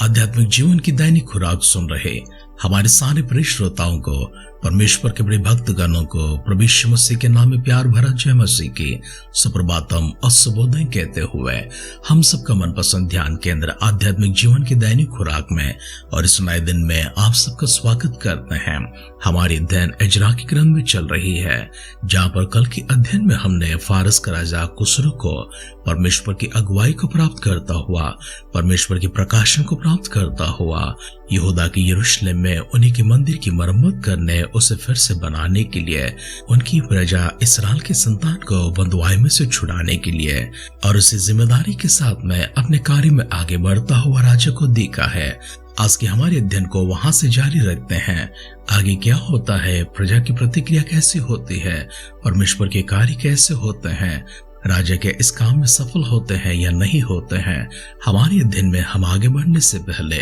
आध्यात्मिक जीवन की दैनिक खुराक सुन रहे हमारे सारे प्रिय श्रोताओं को, परमेश्वर के बड़े भक्तगणों को प्रभु यीशु मसीह के नाम में प्यार भरा जय मसीह की सुप्रभातम और शुभोदय कहते हुए हम सबका मनपसंद ध्यान केंद्र आध्यात्मिक जीवन की दैनिक खुराक में और इस नए दिन में आप सबका स्वागत करते हैं। हमारी अध्ययन इजरा की ग्रंथ में चल रही है, जहाँ पर कल के अध्ययन में हमने फारस का राजा खुसरो को परमेश्वर की अगुवाई को प्राप्त करता हुआ, परमेश्वर के प्रकाशन को प्राप्त करता हुआ यहूदा के यरूशलेम में उन्हीं के मंदिर की मरम्मत करने, उसे फिर से बनाने के लिए, उनकी प्रजा इस्राएल के संतान को बंधुआई में से छुड़ाने के लिए और उसी जिम्मेदारी के साथ में अपने कार्य में आगे बढ़ता हुआ राजा को देखा है। आज के हमारे अध्ययन को वहां से जारी रखते हैं। आगे क्या होता है, प्रजा की प्रतिक्रिया कैसी होती है, परमेश्वर के कार्य कैसे होते हैं, राजा के इस काम में सफल होते हैं या नहीं होते हैं। हमारे अध्ययन में हम आगे बढ़ने से पहले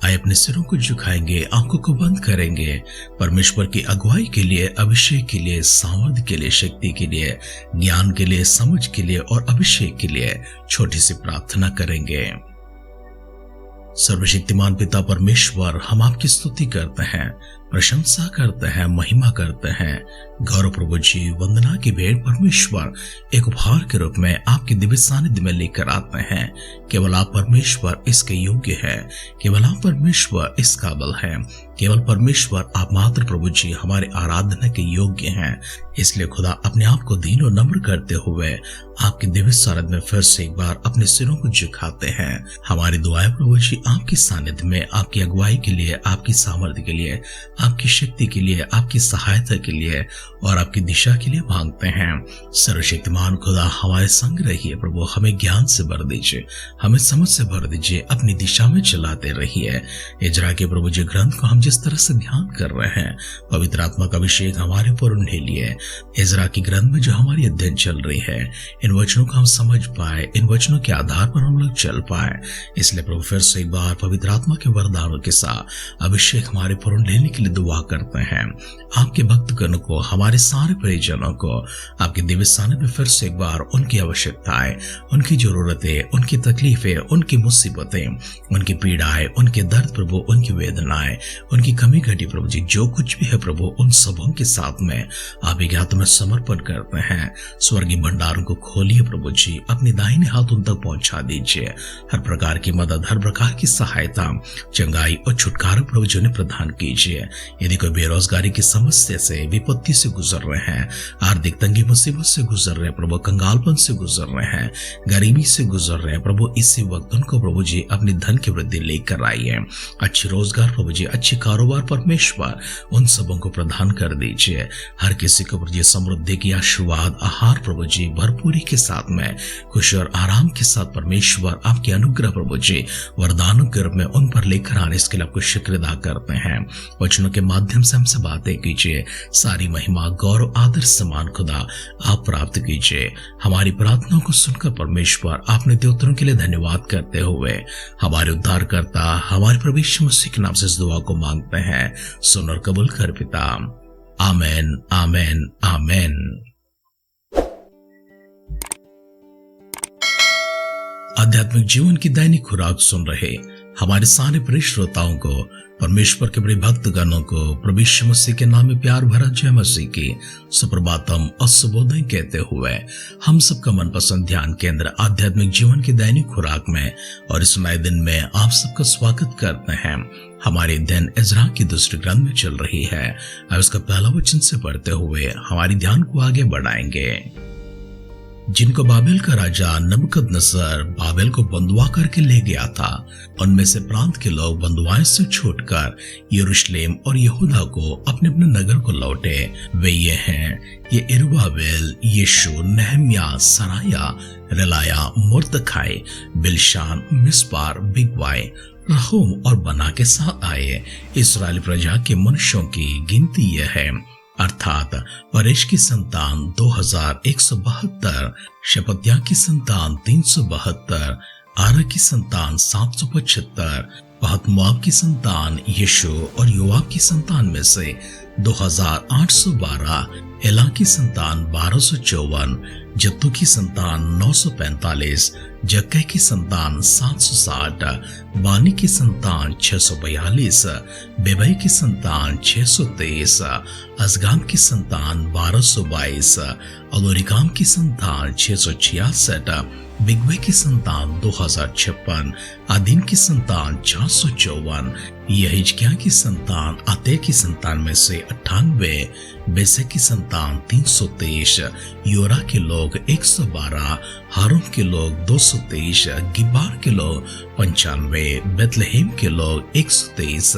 आए अपने सिरों को झुकाएंगे, आंखों को बंद करेंगे, परमेश्वर की अगुवाई के लिए, अभिषेक के लिए, सामर्थ के लिए, शक्ति के लिए, ज्ञान के लिए, समझ के लिए और अभिषेक के लिए छोटी सी प्रार्थना करेंगे। सर्वशक्तिमान पिता परमेश्वर, हम आपकी स्तुति करते हैं, प्रशंसा करते हैं, महिमा करते हैं। गौरव प्रभु जी, वंदना की भेंट परमेश्वर एक उपहार के रूप में आपके दिव्य सानिध्य में लेकर आते हैं। केवल आप परमेश्वर इसके योग्य है, केवल आप परमेश्वर इस काबिल है, केवल परमेश्वर आप मात्र प्रभु जी हमारे आराधना के योग्य हैं। इसलिए खुदा अपने आप को दीन और नम्र करते हुए आपके दिव्य सानिध्य में फिर से एक बार अपने सिरों को झुकाते हैं। हमारी दुआएं प्रभु जी आपकी सानिध्य में, आपकी अगुवाई के लिए, आपकी सामर्थ्य के लिए, आपकी शक्ति के लिए, आपकी सहायता के लिए और आपकी दिशा के लिए मांगते हैं। सर्वशक्तिमान खुदा हमारे संग रहिए प्रभु, हमें ज्ञान से भर दीजिए, हमें समझ से भर दीजिए, अपनी दिशा में चलाते रहिए। इजरा के प्रभु जी ग्रंथ को हम जिस तरह से ध्यान कर रहे हैं, पवित्र आत्मा का अभिषेक हमारे ऊपर उन्हें लिए। इजरा की ग्रंथ में जो हमारी अध्ययन चल रही है, इन वचनों को हम समझ पाए, इन वचनों के आधार पर हम लोग चल पाए। इसलिए प्रभु फिर से एक बार पवित्र आत्मा के वरदानों के साथ अभिषेक हमारे ऊपर लेने के लिए दुआ करते हैं। आपके भक्तगणों को, हमारे सारे परिजनों को आपके दिव्य सानिध्य में फिर से एक बार उनकी आवश्यकताएं, उनकी जरूरतें, उनकी तकलीफें, उनकी मुसीबतें, उनकी पीड़ाएं, उनके दर्द प्रभु, उनकी वेदनाएं, उनकी कमी घटी प्रभु जी, जो कुछ भी है प्रभु, उन सबों के साथ में आप एक हाथ में समर्पण करते हैं। स्वर्गीय भंडारों को खोलिए प्रभु जी, अपने दाहिने हाथ उन तक पहुंचा दीजिए। हर प्रकार की मदद, हर प्रकार की सहायता, चंगाई और छुटकारा प्रभु जी ने प्रदान कीजिए। यदि कोई बेरोजगारी की समस्या से, विपत्ति से गुजर रहे हैं, आर्थिक तंगी मुसीबत से गुजर रहे हैं प्रभु, कंगालपन से गुजर रहे हैं, गरीबी से गुजर रहे हैं प्रभु, इसी वक्त उनको प्रभु जी अपनी धन की वृद्धि लेकर आइए। अच्छी रोजगार प्रभु जी, अच्छी कारोबार परमेश्वर उन सबों को प्रदान कर दीजिए। हर किसी को प्रभु जी समृद्धि की आशीर्वाद, आहार प्रभु जी भरपूरी के साथ में, खुशी और आराम के साथ परमेश्वर आपके अनुग्रह प्रभु जी वरदानों के रूप में उन पर लेकर आने, इसके लिए आपको शुक्र अदा करते हैं। वचनों के माध्यम से हमसे बातें कीजिए, सारी महिमा, गौरव, आदर, सम्मान खुदा आप प्राप्त कीजिए। हमारी प्रार्थनाओं को सुनकर परमेश्वर आपने दिए उत्तरों के लिए धन्यवाद करते हुए हमारे उद्धारकर्ता, हमारे प्रभु यीशु मसीह के नाम से इस दुआ को मांगते हैं। सुन और कबूल कर पिता, आमेन, आमेन, आमेन। आध्यात्मिक जीवन की दैनिक खुराक सुन रहे हमारे सारे प्रिय श्रोताओं को, परमेश्वर के बड़े भक्तगणों को प्रभु यीशु मसीह के नाम में प्यार भरा जय मसीह की सुप्रभातम और शुभोदय कहते हुए हम सबका मनपसंद ध्यान केंद्र आध्यात्मिक जीवन की दैनिक खुराक में और इस नए दिन में आप सबका स्वागत करते हैं। हमारे अध्ययन इजरा की दूसरी ग्रंथ में चल रही है। अब उसका पहला वचन से पढ़ते हुए हमारी ध्यान को आगे बढ़ाएंगे। जिनको बाबेल का राजा नबूकदनेस्सर बाबेल को बंधुआ करके ले गया था, उनमें से प्रांत के लोग बंधुआई से छूटकर यरूशलेम और यहूदा को अपने अपने नगर को लौटे। वे ये हैं, ये इरुब्बाबेल, यीशु, नहम्याह, सराया, रेलाया, मुर्दखाई, बिलशान, मिस्पार, बिगवाई, रहूम और बना के साथ आए। इस्राएली प्रजा के मनुष्यों की गिनती यह है, अर्थात परेश की संतान 2172, शपत्याह की संतान 372, आरा की संतान 775, पहत मोआब की संतान यीशु और योआब की संतान में से 2812, एला की संतान 1254, जत्तू की संतान 945, जक्कै की संतान 760, बानी की संतान 642, बेबई की संतान 623, अजगाम की संतान 1222, अलोरिकाम की संतान 666, बिगवे की संतान 2056, आदीन की संतान 454, यहिजकिया की संतान आते की संतान में से 98, बेसे की संतान 323, योरा के लोग 112, हारून के लोग 223, गिबार के लोग 95, बेतलहेम के लोग 123,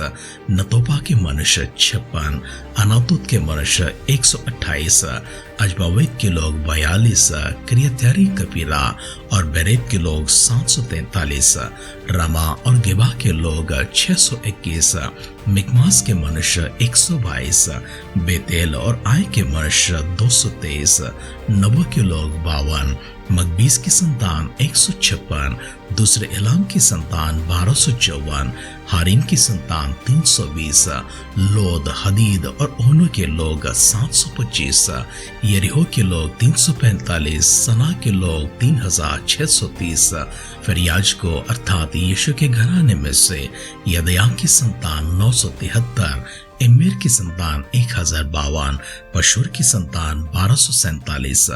नतोपा के मनुष्य 56, अनातोत के मनुष्य 128, अजबावेत के लोग 42, क्रियत्यारी कपीरा और बेरेत के लोग 743, रमा और गेबा के लोग 621, मिकमास के मनुष्य 122, बेतेल और आय के मनुष्य 223, नबो के लोग 52, मकबीस की संतान 156, दूसरे एलाम की संतान 1254, हारिम की संतान 320, लोद, हदीद और ओनो के लोग 725, यरीहो के लोग 345, सना के लोग 3630, फिर याजको अर्थात यीशु के घराने में से यदयाम की संतान 973, इमेर की संतान 1052, पशूर की संतान 1247,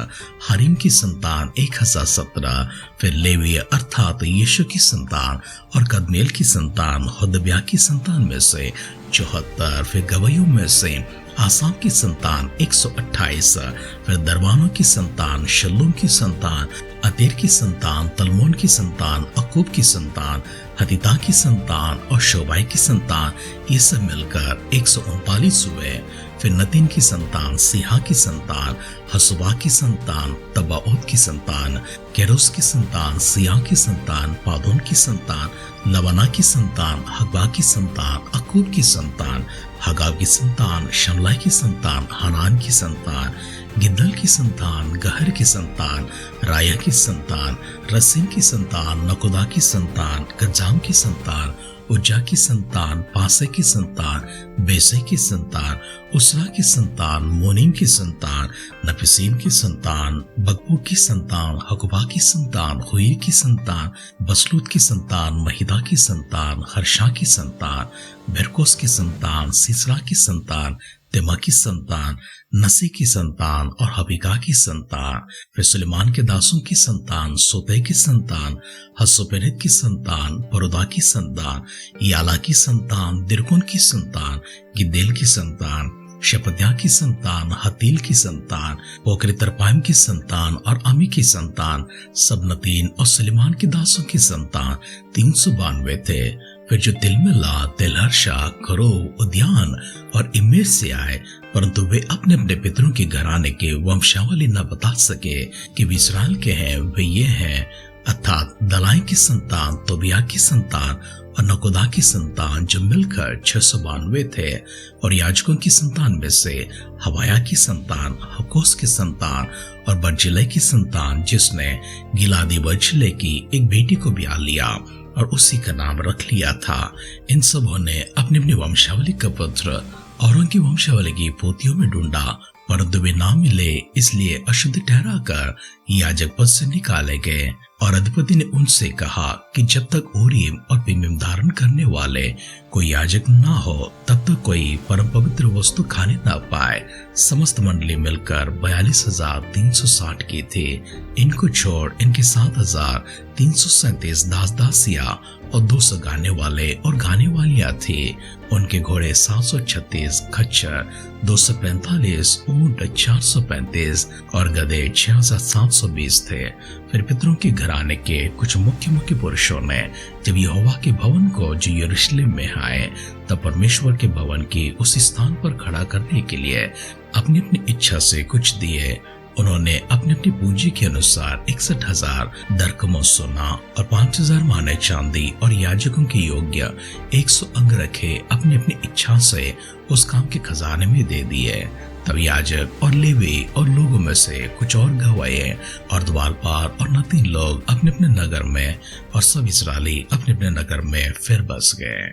हरीम की संतान 1017, फिर लेवी अर्थात यीशु की संतान और कदमेल की संतान होदब्या की संतान में से 74, फिर गवैयों में से आसाम की संतान 128, फिर दरबानों की संतान शल्लूम की संतान अतेर की संतान तलमोन की संतान अकूब की संतान हतीता की संतान और शोबाई की संतान, ये सब मिलकर 139 हुए। फिर नतीन की संतान, सिहा की संतान, हसुबा की संतान, तबाओत की संतान, केरोस की संतान, सिया की संतान, पादोन की संतान, लबना की संतान, हगबा की संतान, अकूब की संतान, हगाब की संतान, शमलाई की संतान, हनान की संतान, गिद्दल की संतान, गहर की संतान, राया की संतान, रसीम की संतान, नकोदा की संतान, गजाम की संतान, उज्जा की संतान, पासे की संतान, बेसे की संतान, उसरा की संतान, मोनीम की संतान, नफीसीम की संतान, बकबू की संतान, हकुबा की संतान, हुई की संतान, बसलूत की संतान, महिदा की संतान, हर्षा की संतान, बेरकोस की संतान, सीसरा की संतान, तेमा की संतान, नसी की संतान और हबीका की संतान। फिर सुलेमान के दासों की संतान, सोते की संतान, हसोपेरेत की संतान, परोदा की संतान, याला की संतान, दिरकुन की संतान, गिद्देल की संतान, शपद्या की संतान, हतील की संतान, पोकरे तरपाइम की संतान और अमी की संतान, सबनतीन और सुलेमान के दासों की संतान 392 थे। फिर जो तिलमिला, तिलहर्षा, करो, उद्यान और इमेर से आए, परंतु वे अपने अपने पितरों के घराने के वंशावली न बता सके कि वे इस्राएल के हैं। वे ये हैं अर्थात दलाई की संतान, तोबिया की संतान और नकोदा की संतान, जो मिलकर 692 थे। और याजकों की संतान में से हवाया की संतान, हकोस की संतान और बर्जिले की संतान, जिसने गिलादी बर्जिले की एक बेटी को ब्याह लिया और उसी का नाम रख लिया था। इन सबों ने अपनी अपनी वंशावली का पत्र और उनकी वंशावली की पोतियों में ढूंढा, परंतु वे ना मिले, इसलिए अशुद्ध ठहराकर याजक पद से निकाले गए। और अधिपति ने उनसे कहा कि जब तक ओरीम और तुमीम धारण करने वाले कोई याजक ना हो, तब तक कोई परम पवित्र वस्तु खाने ना पाए। समस्त मंडली मिलकर 42,360 की थी। इनको छोड़ इनके 7,337 दास दासियां और 200 गाने वाले और गाने वालियां थी। उनके घोड़े 736, खच्चर 245, ऊंट 435 और गधे 6,720 थे। फिर पितरों के घराने के कुछ मुख्य पुरुषों ने जब यहोवा के भवन को जो यरूशलेम में आए, तब परमेश्वर के भवन की उस स्थान पर खड़ा करने के लिए अपनी अपनी इच्छा से कुछ दिए। उन्होंने अपनी अपनी पूंजी के अनुसार 61,000 दरकमों सोना और 5,000 माने चांदी और याजकों के योग्य 100 अंग रखे अपनी अपनी इच्छा से उस काम के खजाने में दे दिए। तब याजक और लेवी और लोगों में से कुछ और गवाए और द्वारपाल और नतीन लोग अपने अपने नगर में और सब इस्राएली अपने अपने नगर में फिर बस गए।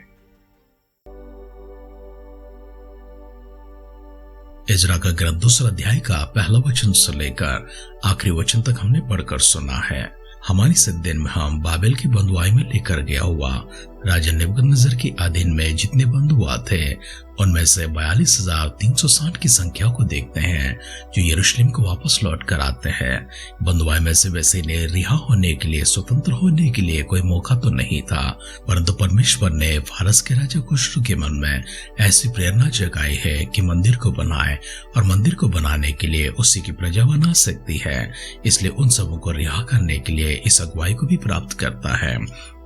इजरा का ग्रंथ 2 अध्याय का पहला वचन से लेकर आखिरी वचन तक हमने पढ़कर सुना है। हमारी इस दिन में हम बाबेल की बंधुआई में लेकर गया हुआ राजा नेबूकदनेस्सर के अधीन में जितने बंधुआ थे उनमें से 42,360 की संख्या को देखते हैं जो यरूशलेम को वापस लौट कर आते हैं। बंधुआई में से वैसे ने रिहा होने के लिए, स्वतंत्र होने के लिए कोई मौका तो नहीं था, परंतु परमेश्वर ने फारस के राजा खुसरो के मन में ऐसी प्रेरणा जगाई है कि मंदिर को बनाए और मंदिर को बनाने के लिए उसी की प्रजा बना सकती है। इसलिए उन सबों को रिहा करने के लिए इस अगुवाई को भी प्राप्त करता है।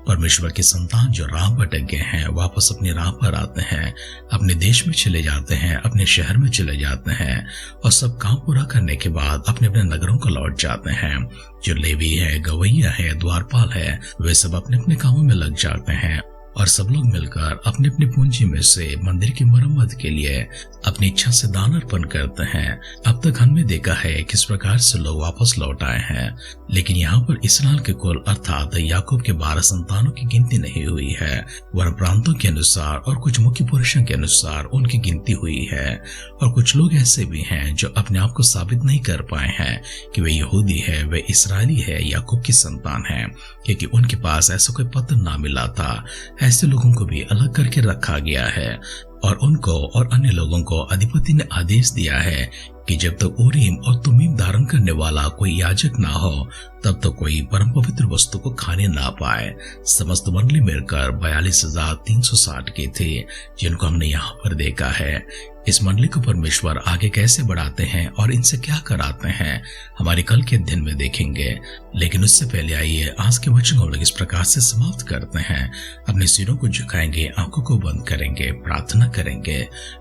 परमेश्वर की संतान जो राह भटक गए हैं वापस अपनी राह पर आते हैं, अपने देश में चले जाते हैं, अपने शहर में चले जाते हैं और सब काम पूरा करने के बाद अपने अपने नगरों को लौट जाते हैं। जो लेवी है, गवैया है, द्वारपाल है, वे सब अपने अपने कामों में लग जाते हैं और सब लोग मिलकर अपनी अपनी पूंजी में से मंदिर की मरम्मत के लिए अपनी इच्छा से दान अर्पण करते हैं। अब तक हमने देखा है किस प्रकार से लोग वापस लौट आए हैं, लेकिन यहाँ पर इस्राएल के कुल अर्थात याकूब के 12 संतानों की गिनती नहीं हुई है, वरन प्रांतों के अनुसार और कुछ मुख्य पुरुषों के अनुसार उनकी गिनती हुई है। और कुछ लोग ऐसे भी हैं जो अपने आप को साबित नहीं कर पाए हैं कि वे यहूदी है, वे इस्राएली है, याकूब की संतान है, क्योंकि उनके पास ऐसा कोई पत्र ना मिला था। ऐसे लोगों को भी अलग करके रखा गया है और उनको और अन्य लोगों को अधिपति ने आदेश दिया है कि जब तक उरीम और तुमीम धारण करने वाला कोई याजक ना हो तब तक कोई परम पवित्र वस्तु को खाने ना पाए। समस्त मंडली मिलकर 42,360 की थी जिनको हमने यहाँ पर देखा है। इस मंडली को परमेश्वर आगे कैसे बढ़ाते हैं और इनसे क्या कराते हैं हमारे कल के दिन में देखेंगे, लेकिन उससे पहले आइए आज के वचन को हम लोग इस प्रकार से समाप्त करते हैं। अपने सिरों को झुकाएंगे, आंखों को बंद करेंगे, प्रार्थना करेंगे,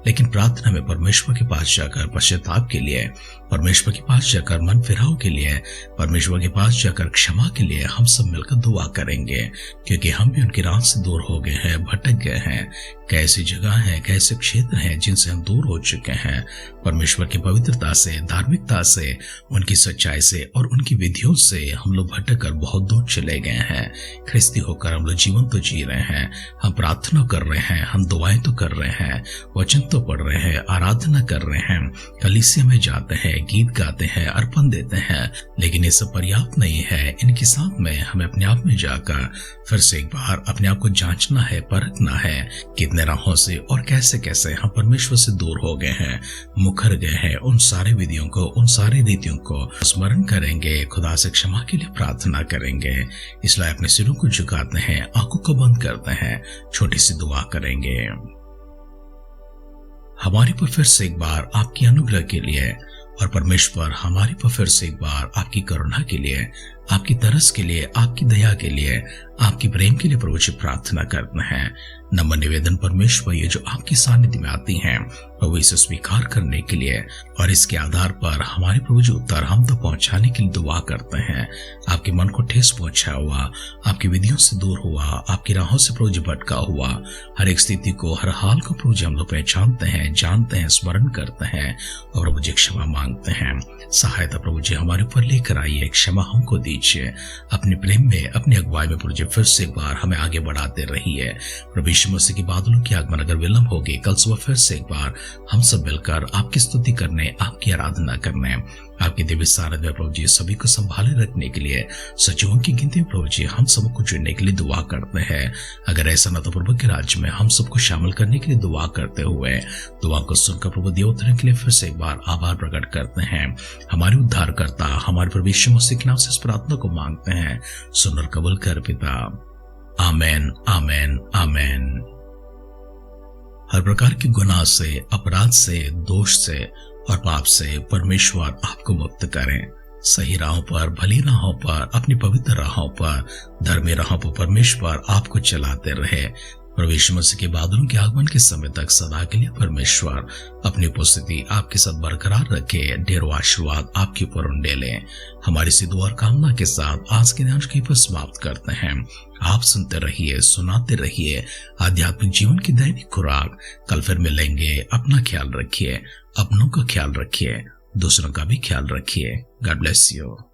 लेकिन प्रार्थना में परमेश्वर के पास जाकर पश्चाताप के लिए, परमेश्वर के पास जाकर मन फिराव के लिए, परमेश्वर के पास जाकर क्षमा के लिए हम सब मिलकर दुआ करेंगे, क्योंकि हम भी उनकी राह से दूर हो गए हैं, भटक गए हैं। कैसी जगह है, कैसे क्षेत्र हैं जिनसे हम दूर हो चुके हैं। परमेश्वर की पवित्रता से, धार्मिकता से, उनकी सच्चाई से और उनकी विधियों से हम लोग भटक कर बहुत दूर चले गए हैं। ख्रिस्ती होकर हम लोग जीवन तो जी रहे हैं, हम प्रार्थना कर रहे हैं, हम दुआएं तो कर रहे हैं, वचन तो पढ़ रहे हैं, आराधना कर रहे हैं, कलीसिया में जाते हैं, गीत गाते हैं, अर्पण देते हैं, लेकिन ये सब पर्याप्त नहीं है। इनके साथ में हमें अपने आप में जाकर फिर से एक बार अपने आप को जांचना है, परखना है कितने राहों से और कैसे कैसे हम परमेश्वर से दूर हो गए हैं, मुखर गए हैं। उन सारे विधियों को, उन सारी रीतियों को स्मरण करेंगे, खुदा से क्षमा के लिए प्रार्थना करेंगे। इसलिए अपने सिरों को झुकाते हैं, आंखों को बंद करते हैं, छोटी सी दुआ करेंगे। हमारे पर फिर से एक बार आपकी अनुग्रह के लिए और परमेश्वर हमारे पर फिर से एक बार आपकी करुणा के लिए, आपकी तरस के लिए, आपकी दया के लिए, आपकी प्रेम के लिए प्रभु से प्रार्थना करते हैं। नम्र निवेदन परमेश्वर ये जो आपकी सानिध्य में आती हैं प्रभु इसे स्वीकार करने के लिए और इसके आधार पर हमारे प्रभु जी उत्तर हम तो पहुंचाने के लिए दुआ करते हैं। आपके मन को ठेस पहुंचा हुआ, आपकी विधियों से दूर हुआ, आपकी राहों से प्रभु जी भटका हुआ हर एक स्थिति को, हर हाल को प्रभु जी हम लोग पहचानते हैं, जानते हैं, स्मरण करते हैं और प्रभु जी क्षमा मांगते हैं। सहायता प्रभु जी हमारे ऊपर लेकर आइए, क्षमा हमको दीजिए। अपने प्रेम में, अपनी अगुवाई में प्रभु जी फिर से एक बार हमें आगे बढ़ाते रहिए। प्रभु यीशु मसीह की बादलों की आगमन अगर विलंब होगी, कल सुबह फिर से एक बार हम सब मिलकर आपकी स्तुति करने, आपकी आराधना करने, आपके दिव्य सानिध्य में प्रभु जी सभी को संभाले रखने के लिए, सचिवों की गिनती में प्रभु जी हम सबको जुड़ने के लिए दुआ करते हैं। अगर ऐसा न तो प्रभु के राज्य में हम सबको शामिल करने के लिए दुआ करते हुए दुआ को सुनकर प्रभु देवोत्तरण के लिए फिर से एक बार आभार प्रकट करते हैं। हमारे उद्धारकर्ता, हमारे प्रभु यीशु मसीह के नाम से इस प्रार्थना को मांगते हैं, सुन और कबूल कर पिता। आमेन, आमेन, आमेन। हर प्रकार के गुनाह से, अपराध से, दोष से और पाप से परमेश्वर आपको मुक्त करें। सही राहों पर, भली राहों पर, अपनी पवित्र राहों पर, धर्मी राहों पर परमेश्वर आपको चलाते रहे। प्रभु यीशु मसीह के बादलों के आगमन के समय तक सदा के लिए परमेश्वर अपनी उपस्थिति आपके साथ बरकरार रखे, ढेरों आशीर्वाद आपके ऊपर उंडेले। हमारी सी दुआ और कामना के साथ आज के ध्यान को समाप्त करते हैं। आप सुनते रहिए, सुनाते रहिए आध्यात्मिक जीवन की दैनिक खुराक। कल फिर मिलेंगे। अपना ख्याल रखिए, अपनों का ख्याल रखिए, दूसरों का भी ख्याल रखिए। God bless you.